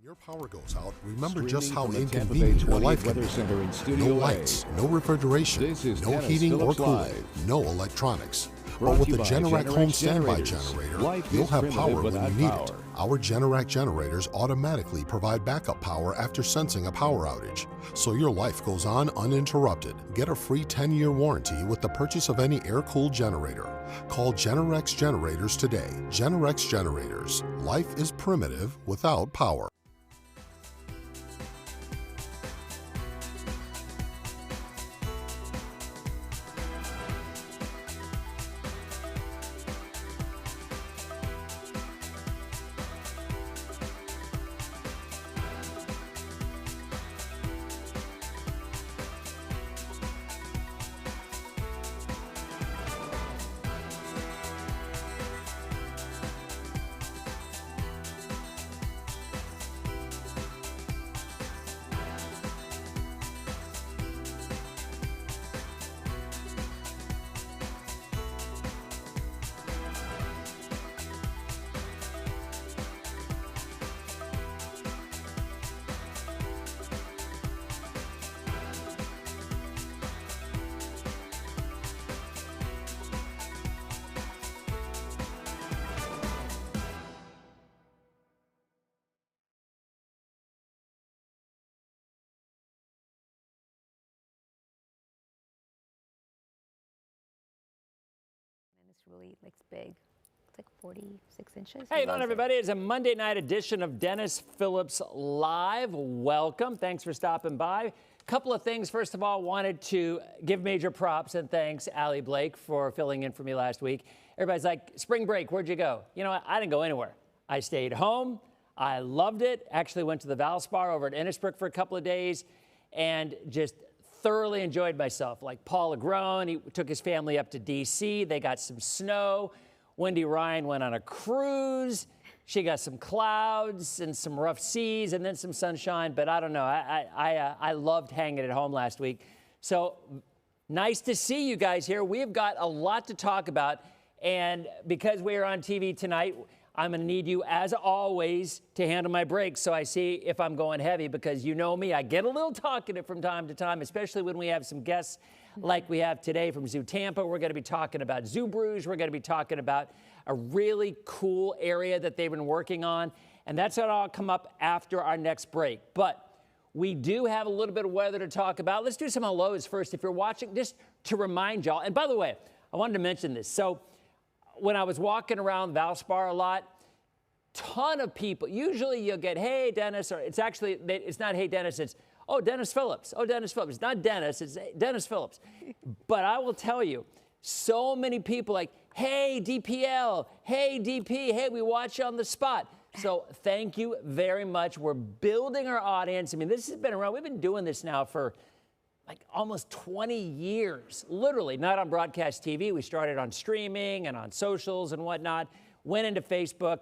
Your power goes out, remember just how Streaming from the inconvenient Tampa your Bay life 20th can Weather Center in be. Studio No A. lights, no refrigeration, This is no Dennis heating or Phillips cooling, Live. no electronics. Brought But with to you the by Generac Home Generac Standby Generators. Generator, Life you'll is have primitive power when without you need power. it. Our Generac generators automatically provide backup power after sensing a power outage, so your life goes on uninterrupted. Get a free 10-year warranty with the purchase of any air-cooled generator. Call Generac Generators today. Generac Generators. Life is primitive without power. Really looks big. It's like 46 inches. Hey, hello everybody. It's a Monday night edition of Dennis Phillips Live. Welcome. Thanks for stopping by. Couple of things. First of all, wanted to give major props and thanks, Allie Blake, for filling in for me last week. Everybody's like, spring break, where'd you go? You know what? I didn't go anywhere. I stayed home. I loved it. Actually went to the Valspar over at Innisbrook for a couple of days and just thoroughly enjoyed myself. Like Paul Agrone, he took his family up to D.C. They got some snow. Wendy Ryan went on a cruise. She got some clouds and some rough seas and then some sunshine. But I don't know. I loved hanging at home last week. So nice to see you guys here. We've got a lot to talk about. And because we are on TV tonight, I'm going to need you, as always, to handle my brakes so I see if I'm going heavy, because you know me, I get a little talkative from time to time, especially when we have some guests like we have today from Zoo Tampa. We're going to be talking about Zoo Brews. We're going to be talking about a really cool area that they've been working on, and that's going to all come up after our next break. But we do have a little bit of weather to talk about. Let's do some hellos first. If you're watching, just to remind y'all, and by the way, I wanted to mention this. So when I was walking around Valspar a lot, ton of people, usually you'll get, hey, Dennis, or it's actually, it's not, hey, Dennis, it's, oh, Dennis Phillips. Oh, Dennis Phillips. It's not Dennis, it's Dennis Phillips. But I will tell you, so many people like, hey, DPL, hey, DP, hey, we watch you on the spot. So thank you very much. We're building our audience. I mean, this has been around. We've been doing this now for like almost 20 years, literally, not on broadcast TV. We started on streaming and on socials and whatnot, went into Facebook,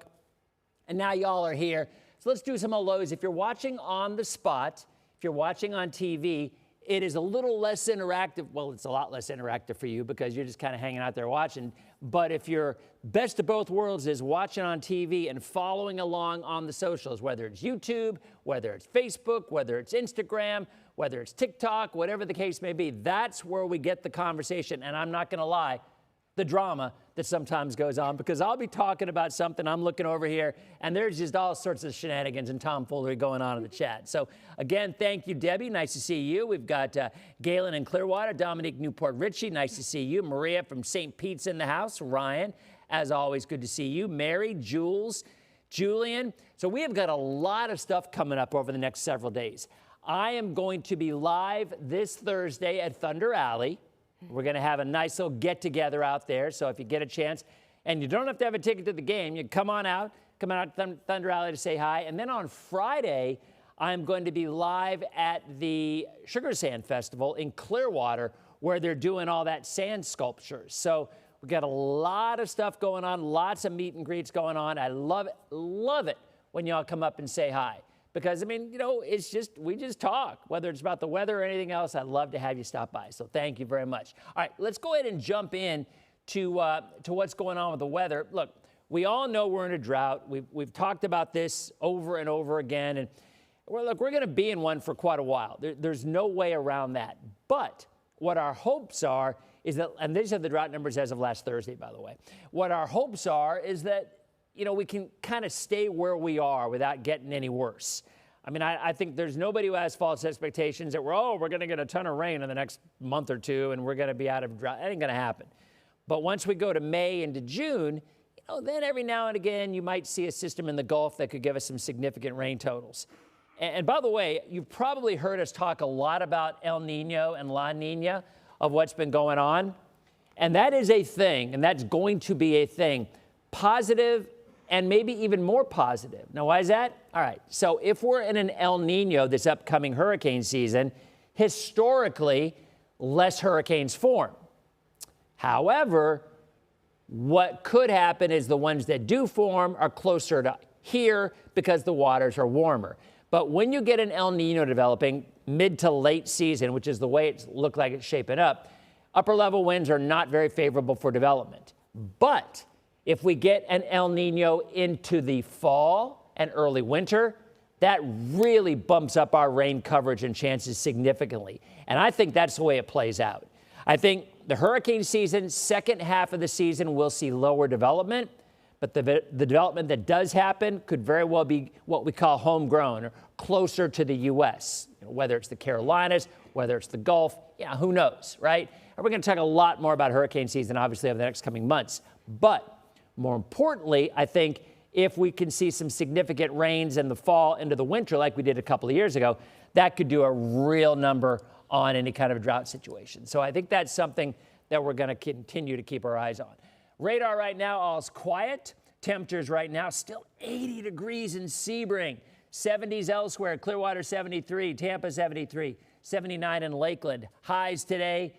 and now y'all are here. So let's do some hellos. If you're watching on the spot, if you're watching on TV, it is a little less interactive. Well, it's a lot less interactive for you because you're just kind of hanging out there watching. But if your best of both worlds is watching on TV and following along on the socials, whether it's YouTube, whether it's Facebook, whether it's Instagram, whether it's TikTok, whatever the case may be, that's where we get the conversation. And I'm not going to lie, the drama that sometimes goes on, because I'll be talking about something, I'm looking over here, and there's just all sorts of shenanigans and tomfoolery going on in the chat. So again, thank you, Debbie. Nice to see you. We've got Galen in Clearwater, Dominique Newport Ritchie. Nice to see you. Maria from St. Pete's in the house. Ryan, as always, good to see you. Mary, Jules, Julian. So we have got a lot of stuff coming up over the next several days. I am going to be live this Thursday at Thunder Alley. We're going to have a nice little get-together out there. So if you get a chance, and you don't have to have a ticket to the game, you come on out to Thunder Alley to say hi. And then on Friday, I'm going to be live at the Sugar Sand Festival in Clearwater, where they're doing all that sand sculptures. So we've got a lot of stuff going on, lots of meet and greets going on. I love it when y'all come up and say hi. Because, I mean, you know, it's just, we just talk, whether it's about the weather or anything else. I'd love to have you stop by. So thank you very much. All right, let's go ahead and jump in to what's going on with the weather. Look, we all know we're in a drought. We've talked about this over and over again. And we're going to be in one for quite a while. There's no way around that. But what our hopes are is that, and these are the drought numbers as of last Thursday, by the way. What our hopes are is that, we can kind of stay where we are without getting any worse. I mean, I think there's nobody who has false expectations that we're going to get a ton of rain in the next month or two and we're going to be out of drought. That ain't going to happen. But once we go to May into June, then every now and again, you might see a system in the Gulf that could give us some significant rain totals. And by the way, you've probably heard us talk a lot about El Nino and La Nina of what's been going on. And that is a thing, and that's going to be a thing. Positive and maybe even more positive. Now, why is that? All right, so if we're in an El Nino this upcoming hurricane season, historically, less hurricanes form. However, what could happen is the ones that do form are closer to here because the waters are warmer. But when you get an El Nino developing mid to late season, which is the way it looked like it's shaping up, upper level winds are not very favorable for development. But if we get an El Nino into the fall and early winter, that really bumps up our rain coverage and chances significantly. And I think that's the way it plays out. I think the hurricane season, second half of the season, we'll see lower development. But the development that does happen could very well be what we call homegrown or closer to the U.S., whether it's the Carolinas, whether it's the Gulf, who knows, right? And we're going to talk a lot more about hurricane season, obviously, over the next coming months. But more importantly, I think if we can see some significant rains in the fall into the winter like we did a couple of years ago, that could do a real number on any kind of drought situation. So I think that's something that we're going to continue to keep our eyes on. Radar right now, all's quiet. Temperatures right now, still 80 degrees in Sebring. 70s elsewhere, Clearwater 73, Tampa 73, 79 in Lakeland. Highs today.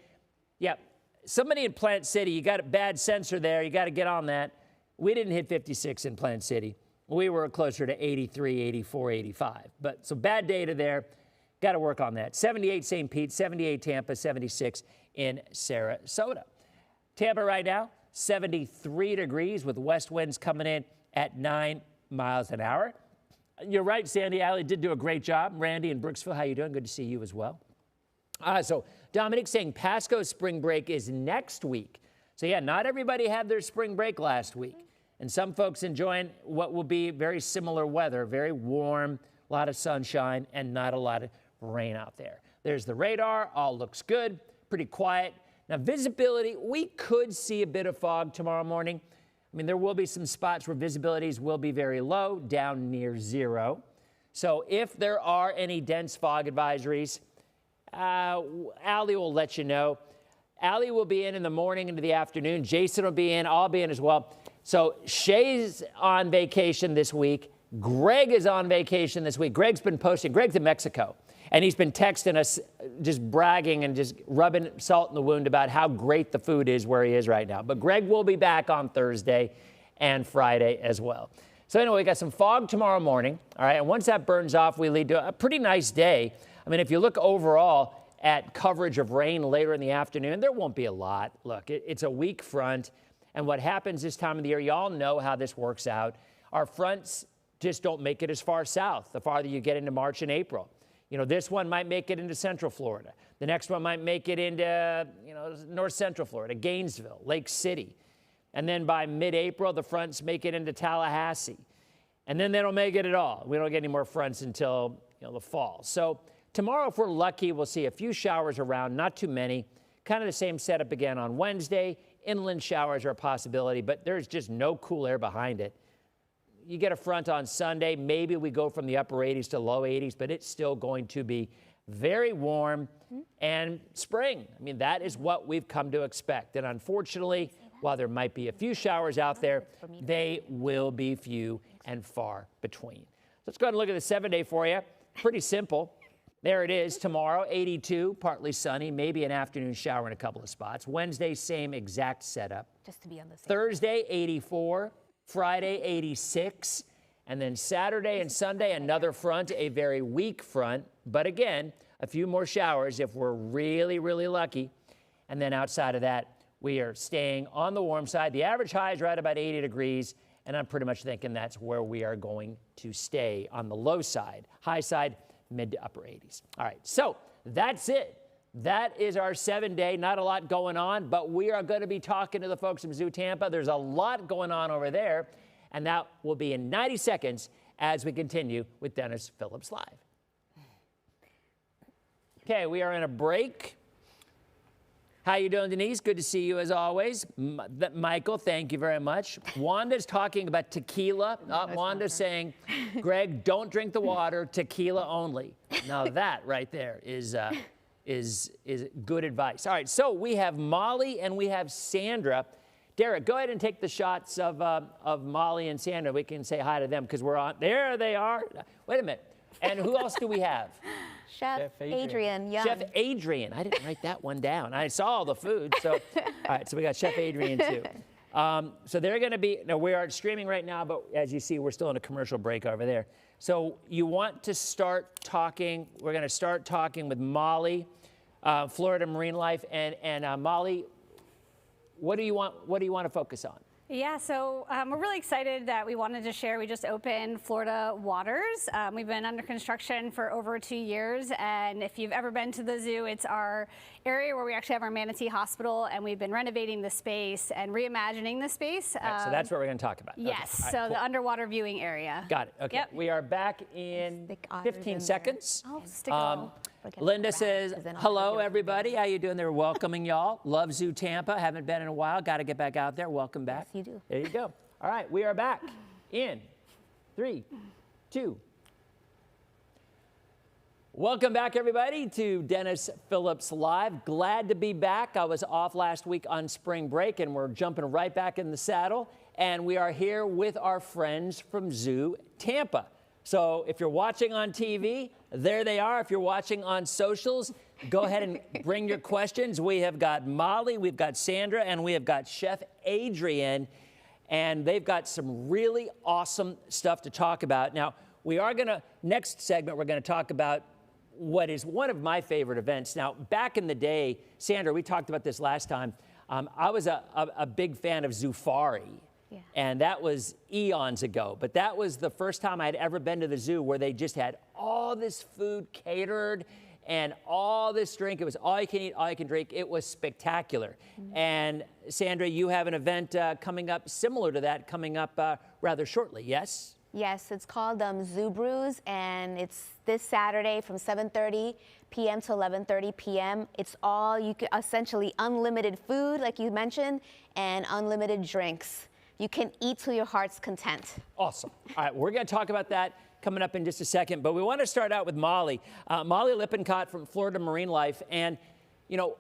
Yep. Somebody in Plant City, you got a bad sensor there. You got to get on that. We didn't hit 56 in Plant City. We were closer to 83, 84, 85. But so bad data there. Got to work on that. 78 St. Pete, 78 Tampa, 76 in Sarasota. Tampa right now, 73 degrees with west winds coming in at 9 miles an hour. You're right, Sandy Alley did do a great job. Randy in Brooksville, how you doing? Good to see you as well. So Dominic saying Pasco's spring break is next week. So yeah, not everybody had their spring break last week. And some folks enjoying what will be very similar weather, very warm, a lot of sunshine, and not a lot of rain out there. There's the radar, all looks good, pretty quiet. Now visibility, we could see a bit of fog tomorrow morning. I mean, there will be some spots where visibilities will be very low, down near zero. So if there are any dense fog advisories, Allie will let you know. Allie will be in the morning into the afternoon. Jason will be in. I'll be in as well. So Shay's on vacation this week. Greg is on vacation this week. Greg's been posting. Greg's in Mexico. And he's been texting us, just bragging and just rubbing salt in the wound about how great the food is where he is right now. But Greg will be back on Thursday and Friday as well. So anyway, we got some fog tomorrow morning. All right. And once that burns off, we lead to a pretty nice day. I mean, if you look overall at coverage of rain later in the afternoon, there won't be a lot. Look, it's a weak front. And what happens this time of the year, you all know how this works out. Our fronts just don't make it as far south the farther you get into March and April. This one might make it into Central Florida. The next one might make it into, North Central Florida, Gainesville, Lake City. And then by mid-April, the fronts make it into Tallahassee. And then they don't make it at all. We don't get any more fronts until, the fall. So tomorrow, if we're lucky, we'll see a few showers around, not too many. Kind of the same setup again on Wednesday. Inland showers are a possibility, but there's just no cool air behind it. You get a front on Sunday, maybe we go from the upper 80s to low 80s, but it's still going to be very warm and spring. I mean, that is what we've come to expect. And unfortunately, while there might be a few showers out there, they will be few and far between. Let's go ahead and look at the 7-day for you. Pretty simple. There it is. Tomorrow, 82, partly sunny, maybe an afternoon shower in a couple of spots. Wednesday, same exact setup. Just to be on the same. Thursday, 84. Friday, 86. And then Saturday and Sunday, another front, a very weak front. But again, a few more showers if we're really, really lucky. And then outside of that, we are staying on the warm side. The average high is right about 80 degrees. And I'm pretty much thinking that's where we are going to stay on the low side. High side, mid to upper 80s. All right, so that's it. That is our 7-day. Not a lot going on, but we are going to be talking to the folks from Zoo Tampa. There's a lot going on over there, and that will be in 90 seconds as we continue with Dennis Phillips Live. Okay, we are in a break. How you doing, Denise? Good to see you as always. Michael, thank you very much. Wanda's talking about tequila. Wanda's saying, Greg, don't drink the water, tequila only. Now that right there is good advice. All right, so we have Molly and we have Sandra. Derek, go ahead and take the shots of Molly and Sandra. We can say hi to them because we're on. There they are. Wait a minute. And who else do we have? Chef Adrian Young. Chef Adrian. I didn't write that one down. I saw all the food. So, all right, so we got Chef Adrian too. So they're going to be, now we are streaming right now, but as you see, we're still in a commercial break over there. So you want to start talking, we're going to start talking with Molly, Florida Marine Life. And Molly, what do you want to focus on? Yeah, so we're really excited that we wanted to share. We just opened Florida Waters. We've been under construction for over 2 years, and if you've ever been to the zoo, it's our area where we actually have our manatee hospital, and we've been renovating the space and reimagining the space. Right, so that's what we're going to talk about. Yes, okay. so Right, cool. The underwater viewing area. Got it. Okay. Yep. We are back in 15 seconds. Oh, stick it all. Linda says, hello, everybody. How you doing? They're welcoming y'all. Love Zoo Tampa. Haven't been in a while. Got to get back out there. Welcome back. Yes, you do. There you go. All right, we are back in 3, 2. Welcome back, everybody, to Dennis Phillips Live. Glad to be back. I was off last week on spring break, and we're jumping right back in the saddle. And we are here with our friends from Zoo Tampa. So if you're watching on TV, there they are. If you're watching on socials, go ahead and bring your questions. We have got Molly, we've got Sandra, and we have got Chef Adrian. And they've got some really awesome stuff to talk about. Now, we are going to, next segment, we're going to talk about what is one of my favorite events. Now, back in the day, Sandra, we talked about this last time. I was a big fan of Zoofari. Yeah. And that was eons ago. But that was the first time I'd ever been to the zoo where they just had all this food catered and all this drink. It was all you can eat, all you can drink. It was spectacular. Mm-hmm. And Sandra, you have an event coming up similar to that coming up rather shortly, yes? Yes, it's called Zoo Brews, and it's this Saturday from 7:30 p.m. to 11:30 p.m. It's all, you can essentially unlimited food, like you mentioned, and unlimited drinks. You can eat to your heart's content. Awesome. All right, we're going to talk about that coming up in just a second, but we want to start out with Molly. Molly Lippincott from Florida Marine Life, and you know,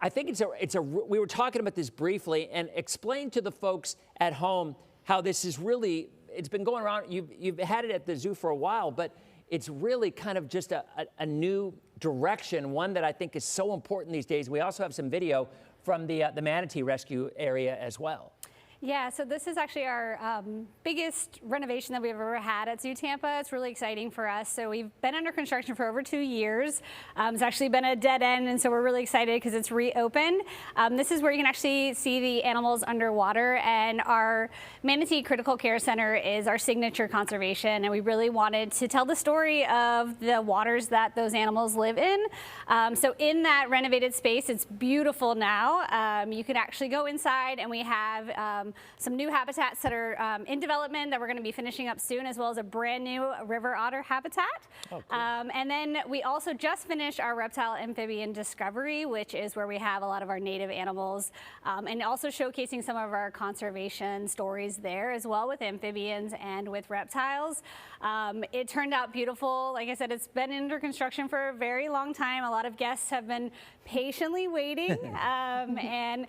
I think we were talking about this briefly, and explain to the folks at home how this is really, it's been going around, you've had it at the zoo for a while, but it's really kind of just a new direction, one that I think is so important these days. We also have some video from the manatee rescue area as well. Yeah, so this is actually our biggest renovation that we've ever had at Zoo Tampa. It's really exciting for us. So we've been under construction for over 2 years. It's actually been a dead end, and so we're really excited because it's reopened. This is where you can actually see the animals underwater, and our Manatee Critical Care Center is our signature conservation, and we really wanted to tell the story of the waters that those animals live in. So in that renovated space, it's beautiful now. You can actually go inside, and we have some new habitats that are in development that we're going to be finishing up soon, as well as a brand new river otter habitat. Oh, cool. And then we also just finished our reptile amphibian discovery, which is where we have a lot of our native animals, and also showcasing some of our conservation stories there as well with amphibians and with reptiles. It turned out beautiful. Like I said, it's been under construction for a very long time. A lot of guests have been patiently waiting, and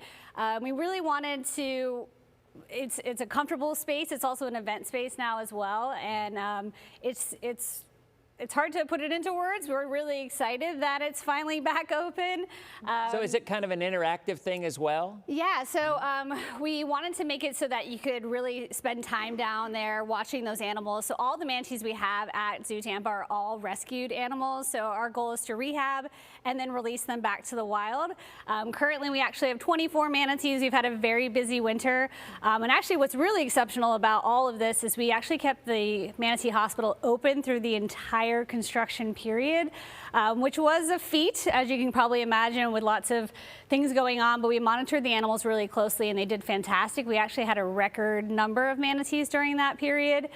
we really wanted to. It's a comfortable space. It's also an event space now as well, and it's it's hard to put it into words. We're really excited that it's finally back open. So is it kind of an interactive thing as well? Yeah, so we wanted to make it so that you could really spend time down there watching those animals. So all the manatees we have at Zoo Tampa are all rescued animals. So our goal is to rehab and then release them back to the wild. Currently, we actually have 24 manatees. We've had a very busy winter. And actually, what's really exceptional about all of this is we actually kept the manatee hospital open through the entire construction period, which was a feat, as you can probably imagine, with lots of things going on. But we monitored the animals really closely, and they did fantastic. We actually had a record number of manatees during that period.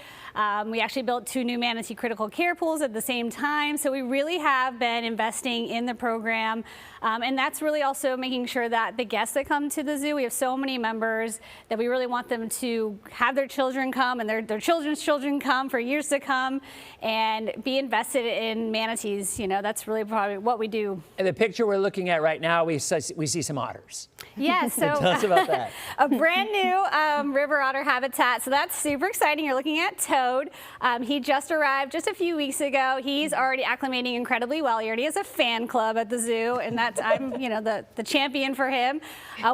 We actually built 2 new manatee critical care pools at the same time. So we really have been investing in the program. And that's really also making sure that the guests that come to the zoo, we have so many members that we really want them to have their children come and their children's children come for years to come and be invested in manatees. You know, that's really probably what we do. And the picture we're looking at right now, we see some otters. Yeah, so Tell us about that. A brand new river otter habitat. So that's super exciting. You're looking at Toad. He just arrived just a few weeks ago. He's already acclimating incredibly well. He already has a fan club at the zoo, and I'm the champion for him.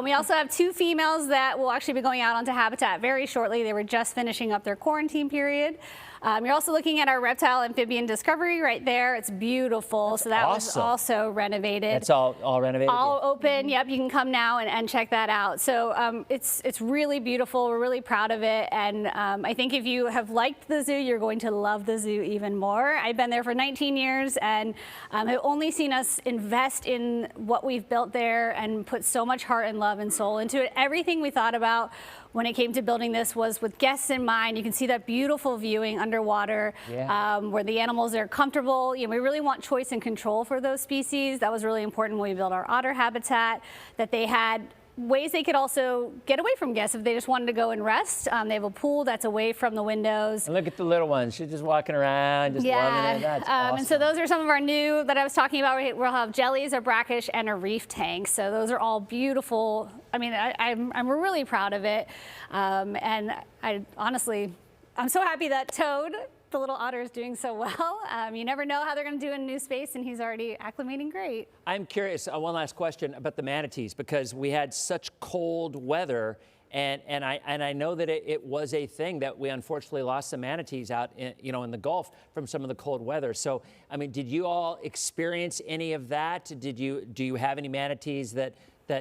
We also have 2 females that will actually be going out onto habitat very shortly. They were just finishing up their quarantine period. You're also looking at our reptile amphibian discovery right there. It's beautiful. So that was also renovated. It's all renovated? All open. Yep, you can come now and check that out. So it's really beautiful. We're really proud of it. And I think if you have liked the zoo, you're going to love the zoo even more. I've been there for 19 years and have only seen us invest in what we've built there and put so much heart and love and soul into it. Everything we thought about when it came to building this was with guests in mind. You can see that beautiful viewing underwater, where the animals are comfortable. We really want choice and control for those species. That was really important when we built our otter habitat, that they had ways they could also get away from guests if they just wanted to go and rest. They have a pool that's away from the windows. And look at the little ones. She's just walking around, just loving it. That's awesome. And so those are some of our new that I was talking about. We'll have jellies, a brackish, and a reef tank. So those are all beautiful. I mean, I'm really proud of it. And I'm so happy that Toad, the little otter, is doing so well. You never know how they're going to do in a new space, and he's already acclimating great. I'm curious, one last question about the manatees, because we had such cold weather, and I know that it was a thing that we unfortunately lost some manatees out in the Gulf from some of the cold weather. So, I mean, did you all experience any of that? Do you have any manatees that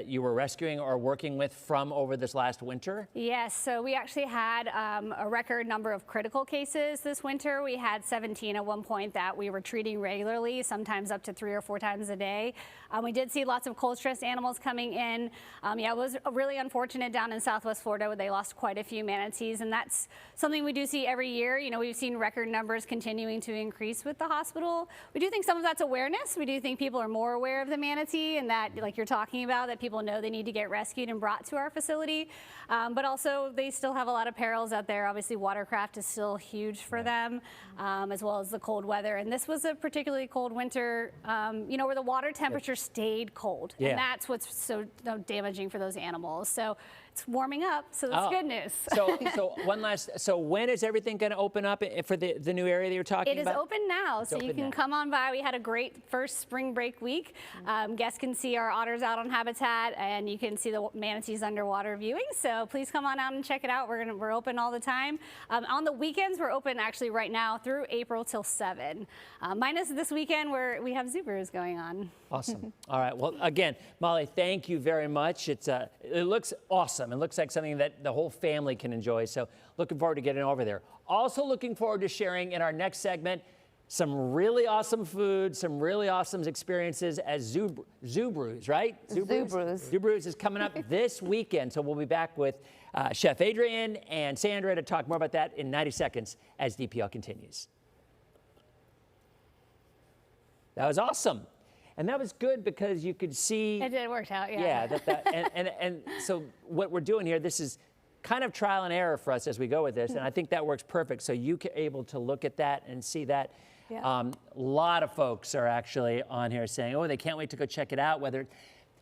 you were rescuing or working with from over this last winter? Yes, so we actually had a record number of critical cases this winter. We had 17 at one point that we were treating regularly, sometimes up to 3 or 4 times a day. We did see lots of cold stressed animals coming in. It was really unfortunate down in Southwest Florida where they lost quite a few manatees, and that's something we do see every year. We've seen record numbers continuing to increase with the hospital. We do think some of that's awareness. We do think people are more aware of the manatee, and that, like you're talking about, that people know they need to get rescued and brought to our facility. But also they still have a lot of perils out there. Obviously watercraft is still huge for them, as well as the cold weather. And this was a particularly cold winter, where the water temperature stayed cold. And that's what's so damaging for those animals. So it's warming up, so that's good news. So when is everything going to open up for the new area that you're talking about? It is open now, so you can come on by. We had a great first spring break week. Guests can see our otters out on habitat, and you can see the manatees underwater viewing. So please come on out and check it out. We're open all the time. On the weekends, we're open actually right now through April till 7. Minus this weekend where we have Zoo Brews going on. Awesome. All right. Well, again, Molly, thank you very much. It looks awesome. It looks like something that the whole family can enjoy. So looking forward to getting over there. Also looking forward to sharing in our next segment some really awesome food, some really awesome experiences as Zoo Brews, right? Zoo Brews. Zoo Brews is coming up this weekend. So we'll be back with Chef Adrian and Sandra to talk more about that in 90 seconds as DPL continues. That was awesome. And that was good because you could see. It worked out, yeah. Yeah, and so what we're doing here, this is kind of trial and error for us as we go with this, and I think that works perfect. So you can able to look at that and see that. Yeah. A lot of folks are actually on here saying, oh, they can't wait to go check it out.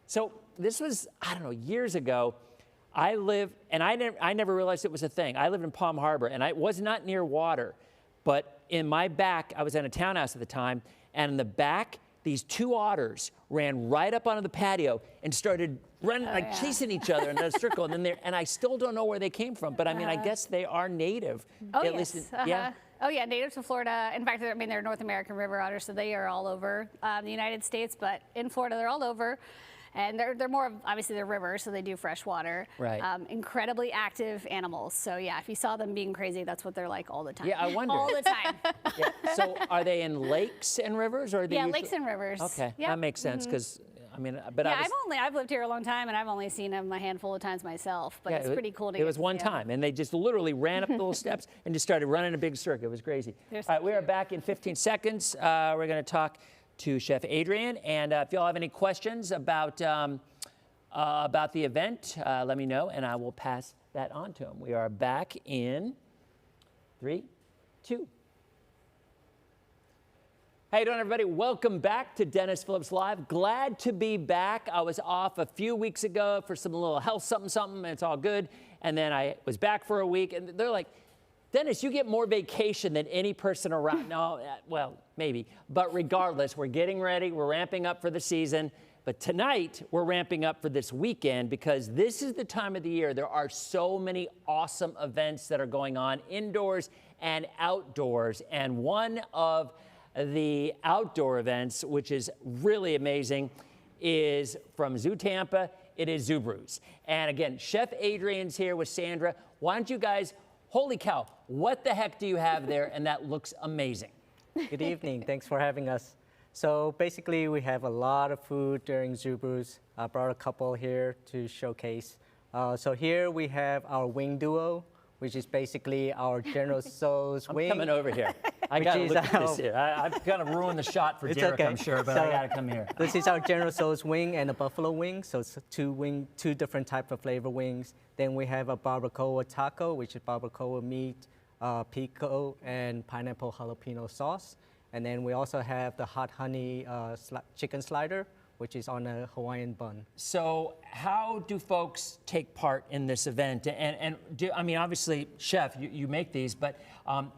So this was, I don't know, years ago. I never realized it was a thing. I lived in Palm Harbor, and I was not near water, but in my back, I was in a townhouse at the time, and in the back, these two otters ran right up onto the patio and started running, chasing each other in a circle. And I still don't know where they came from, but I mean, I guess they are native. Oh, at yes. least yeah. Oh, yeah, native to Florida. In fact, they're North American river otters, so they are all over the United States, but in Florida, they're all over. And they're more of, obviously, they're rivers, so they do fresh water. Right. Incredibly active animals. So, yeah, if you saw them being crazy, that's what they're like all the time. Yeah, I wonder. All the time. Yeah. So are they in lakes and rivers, or are they Yeah, usually... lakes and rivers. Okay, Yep. that makes sense, because, I mean, but Yeah, I was... I've lived here a long time, and I've only seen them a handful of times myself, but Yeah, it's pretty cool to It get was to one see 'em. time, and they just literally ran up the little steps and just started running a big circle. It was crazy. They're All right, we are back in 15 seconds. We're going to talk to Chef Adrian, and if y'all have any questions about the event, let me know, and I will pass that on to him. We are back in 3, 2. How you doing, everybody? Welcome back to Dennis Phillips Live. Glad to be back. I was off a few weeks ago for some little health something, and it's all good. And then I was back for a week, and they're like, Dennis, you get more vacation than any person around. No, well, maybe. But regardless, we're getting ready. We're ramping up for the season. But tonight, we're ramping up for this weekend because this is the time of the year. There are so many awesome events that are going on indoors and outdoors. And one of the outdoor events, which is really amazing, is from Zoo Tampa. It is Zoo Brews. And again, Chef Adrian's here with Sandra. Why don't you guys, holy cow, what the heck do you have there? And that looks amazing. Good evening. Thanks for having us. So basically, we have a lot of food during Zoo Brews. I brought a couple here to showcase. So here we have our wing duo, which is basically our General Tso's wing. I'm coming over here. I got to look at this here. I've got to ruin the shot for It's Derek, okay. I'm sure, but I got to come here. This is our General Tso's wing and a buffalo wing. So it's two different types of flavor wings. Then we have a barbacoa taco, which is barbacoa meat, pico, and pineapple jalapeno sauce. And then we also have the hot honey chicken slider, which is on a Hawaiian bun. So how do folks take part in this event? And do, I mean, obviously, Chef, you make these, but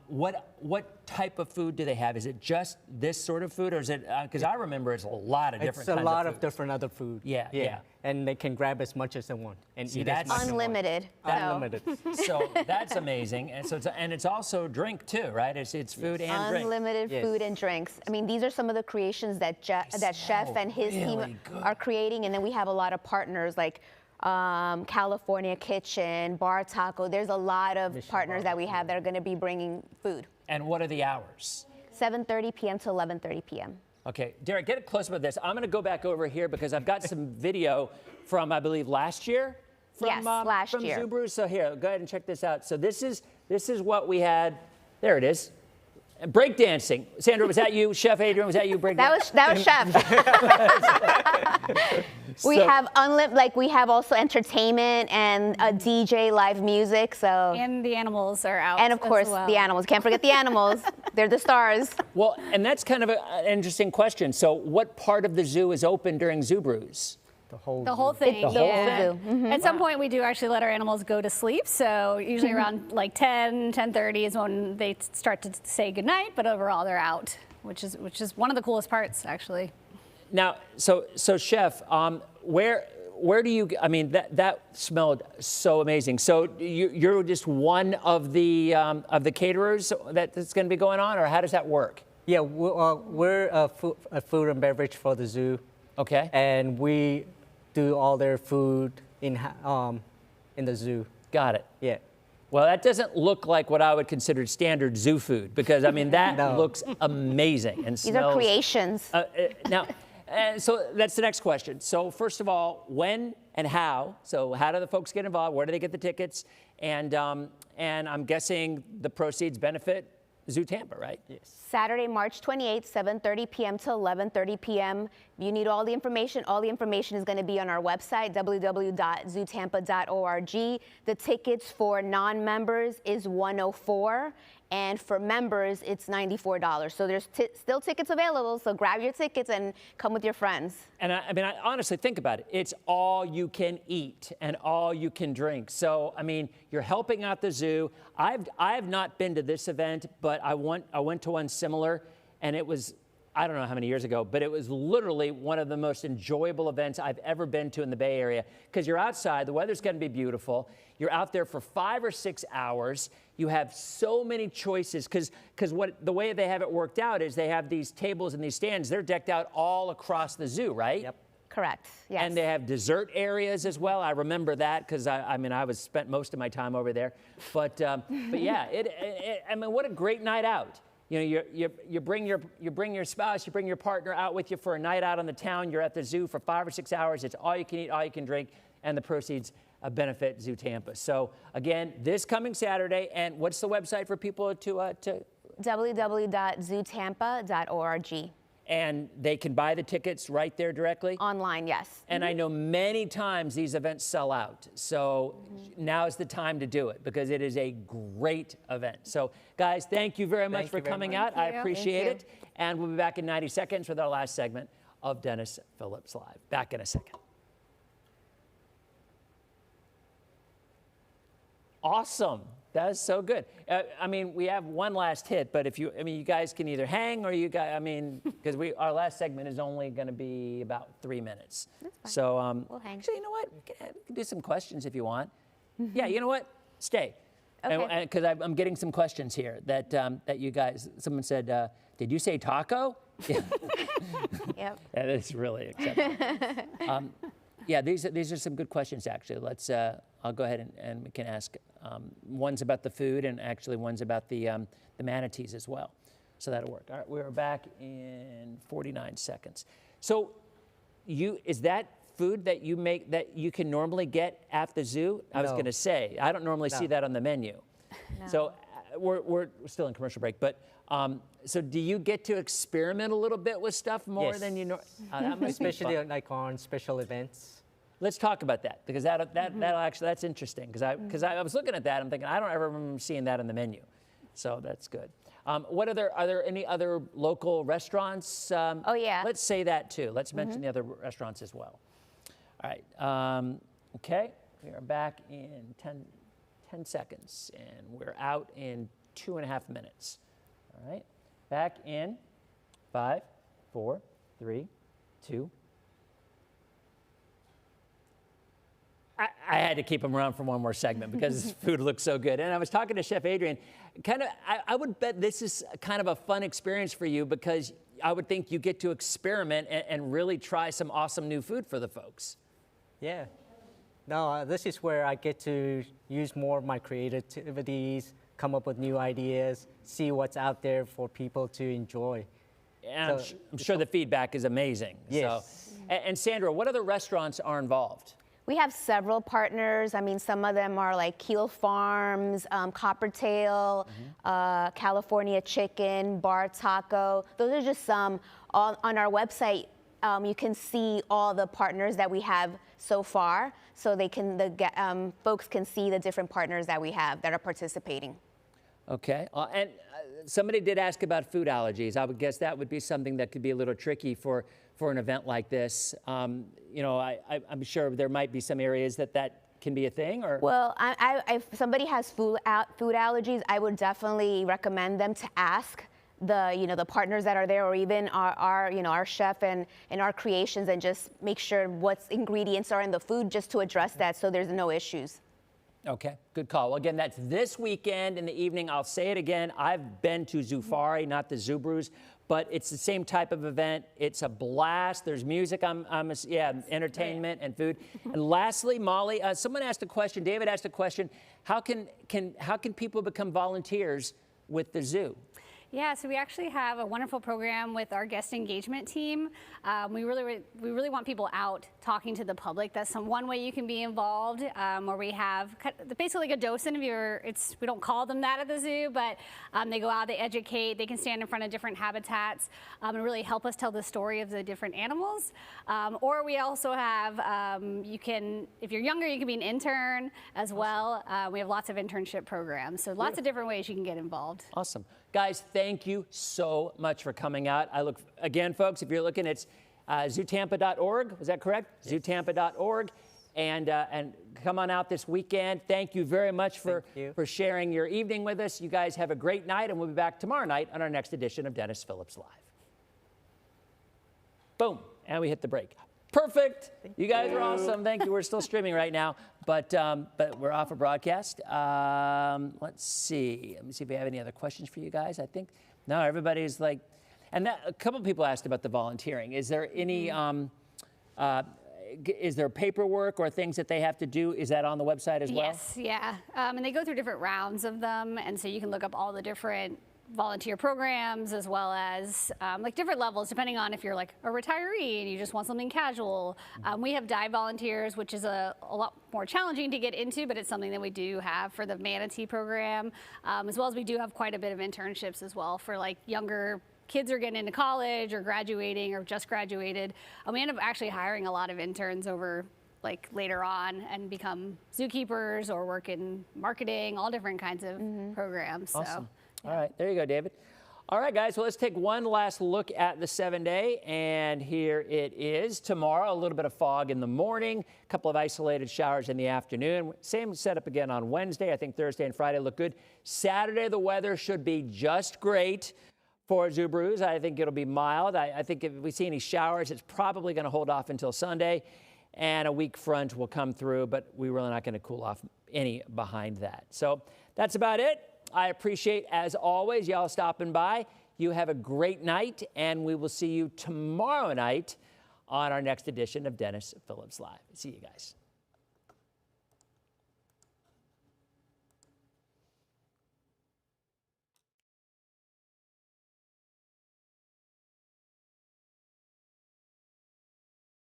what type of food do they have? Is it just this sort of food, or is it, because I remember it's a lot of different kinds of It's a lot food. of different other food. Yeah. And they can grab as much as they want and See, eat as that's- much as they want. Unlimited. Unlimited. So that's amazing. And so it's also drink too, right? It's food and drink. Unlimited Yes. food and drinks. I mean, these are some of the creations that Chef and his really team good. are creating, and then we have a lot of partners like California Kitchen, Bar Taco. There's a lot of partners that we have that are going to be bringing food. And what are the hours? 7:30 p.m. to 11:30 p.m. Okay, Derek, get a close-up of this. I'm going to go back over here because I've got some video from, I believe, last year. Yes, last from year. Zoo Brews. So here, go ahead and check this out. So this is what we had. There it is. Breakdancing. Sandra, was that you? Chef Adrian, was that you? Breakdancing. That was Chef. We have we have also entertainment and a DJ live music. So And the animals are out. and of as course well. the animals. Can't forget the animals. They're the stars. Well, and that's kind of an interesting question. So what part of the zoo is open during Zoo Brews? The whole The whole thing. The whole yeah. thing? At some point, we do actually let our animals go to sleep. So usually around like 10:30 is when they start to say goodnight. But overall, they're out, which is one of the coolest parts, actually. Now, so Chef, where do you? I mean, that smelled so amazing. So you're just one of the caterers that's going to be going on, or how does that work? Yeah, we're a food and beverage for the zoo. Okay. And we do all their food in the zoo. Got it. Yeah. Well, that doesn't look like what I would consider standard zoo food, because I mean that No. looks amazing and These smells. are creations. Now, so that's the next question. So first of all, when and how? So how do the folks get involved? Where do they get the tickets? And I'm guessing the proceeds benefit Zoo Tampa, right? Yes. Saturday, March 28th, 7:30 p.m. to 11:30 p.m. You need all the information. All the information is going to be on our website, www.zootampa.org. The tickets for non-members is $104, And for members, it's $94. So there's still tickets available. So grab your tickets and come with your friends. And I mean, I honestly think about it. It's all you can eat and all you can drink. So, I mean, you're helping out the zoo. I've not been to this event, but I went to one similar, and it was, I don't know how many years ago, but it was literally one of the most enjoyable events I've ever been to in the Bay Area, because you're outside, the weather's going to be beautiful. You're out there for 5 or 6 hours. You have so many choices, because the way they have it worked out is they have these tables and these stands. They're decked out all across the zoo, right? Yep. Correct. Yes. And they have dessert areas as well. I remember that because I spent most of my time over there. But yeah, I mean, what a great night out. You know, you bring your spouse, you bring your partner out with you for a night out on the town. You're at the zoo for 5 or 6 hours. It's all you can eat, all you can drink, and the proceeds benefit Zoo Tampa. So again, this coming Saturday, and what's the website for people to www.zootampa.org. And they can buy the tickets right there directly? Online, yes. And I know many times these events sell out. So now is the time to do it, because it is a great event. So guys, thank you very much for coming out. I appreciate it. And we'll be back in 90 seconds with our last segment of Dennis Phillips Live. Back in a second. Awesome. That is so good. I mean, we have one last hit, but you guys can either hang or because our last segment is only going to be about 3 minutes. That's fine. So, we'll hang. Actually, you know what? We can do some questions if you want. Yeah, you know what? Stay. Okay. Because I'm getting some questions here that you guys, someone said, did you say taco? Yeah. Yep. That is really exceptional. Yeah, these are some good questions, actually. I'll go ahead and we can ask. One's about the food, and actually one's about the manatees as well. So that'll work. All right, we're back in 49 seconds. So is that food that you make that you can normally get at the zoo? I was No. going to say, I don't normally see that on the menu. No. So we're still in commercial break, but so do you get to experiment a little bit with stuff more Yes. than you know? That must be Especially fun. like on special events. Let's talk about that, because that's interesting. Because I was looking at that, I'm thinking I don't ever remember seeing that on the menu, so that's good. Are there any other local restaurants? Oh, yeah. Let's say that too. Let's mention the other restaurants as well. All right. Okay. We are back in 10 seconds, and we're out in 2.5 minutes. All right. Back in 5, 4, 3, 2. I had to keep him around for one more segment because his food looks so good. And I was talking to Chef Adrian. I would bet this is kind of a fun experience for you, because I would think you get to experiment and really try some awesome new food for the folks. Yeah. No, this is where I get to use more of my creativities, come up with new ideas, see what's out there for people to enjoy. And So- I'm sure the feedback is amazing. Yes. So, and Sandra, what other restaurants are involved? We have several partners. I mean, some of them are like Keel Farms, Coppertail, California Chicken, Bar Taco. Those are just some. On our website, you can see all the partners that we have so far, so folks can see the different partners that we have that are participating. Okay. And somebody did ask about food allergies. I would guess that would be something that could be a little tricky for an event like this. I'm sure there might be some areas that can be a thing, or? Well, if somebody has food allergies, I would definitely recommend them to ask the partners that are there, or even our chef and our creations, and just make sure what ingredients are in the food, just to address that so there's no issues. Okay, good call. Well, again, that's this weekend in the evening. I'll say it again. I've been to Zoofari, not the Zoo Brews, but it's the same type of event. It's a blast. There's music, entertainment and food. And lastly, Molly, someone asked a question. David asked a question. How can people become volunteers with the zoo? Yeah, so we actually have a wonderful program with our guest engagement team. We really want people out talking to the public. That's one way you can be involved, where we have basically like a docent. We don't call them that at the zoo, but they go out, they educate, they can stand in front of different habitats and really help us tell the story of the different animals. Or we also have, if you're younger, you can be an intern as well. We have lots of internship programs, so lots of different ways you can get involved. Awesome. Guys, thank you so much for coming out. Again, folks, if you're looking, it's zootampa.org. Was that correct? Yes. Zootampa.org. And come on out this weekend. Thank you very much for sharing your evening with us. You guys have a great night, and we'll be back tomorrow night on our next edition of Dennis Phillips Live. Boom. And we hit the break. Perfect. You guys are awesome. Thank you. We're still streaming right now, but we're off a broadcast. Let's see. Let me see if we have any other questions for you guys. I think, no, everybody's like, and a couple people asked about the volunteering. Is there any, is there paperwork or things that they have to do? Is that on the website as well? Yes, yeah. And they go through different rounds of them, and so you can look up all the different volunteer programs as well as like different levels depending on if you're like a retiree and you just want something casual. We have dive volunteers, which is a lot more challenging to get into, but it's something that we do have for the manatee program, as well as we do have quite a bit of internships as well for like younger kids are getting into college or graduating or just graduated. We end up actually hiring a lot of interns over like later on and become zookeepers or work in marketing, all different kinds of programs. Awesome. So. All right, there you go, David. All right, guys, well, let's take one last look at the 7-day, and here it is. Tomorrow, a little bit of fog in the morning, a couple of isolated showers in the afternoon. Same setup again on Wednesday. I think Thursday and Friday look good. Saturday, the weather should be just great for Zubroos. I think it'll be mild. I think if we see any showers, it's probably going to hold off until Sunday, and a weak front will come through, but we're really not going to cool off any behind that. So that's about it. I appreciate, as always, y'all stopping by. You have a great night, and we will see you tomorrow night on our next edition of Dennis Phillips Live. See you guys.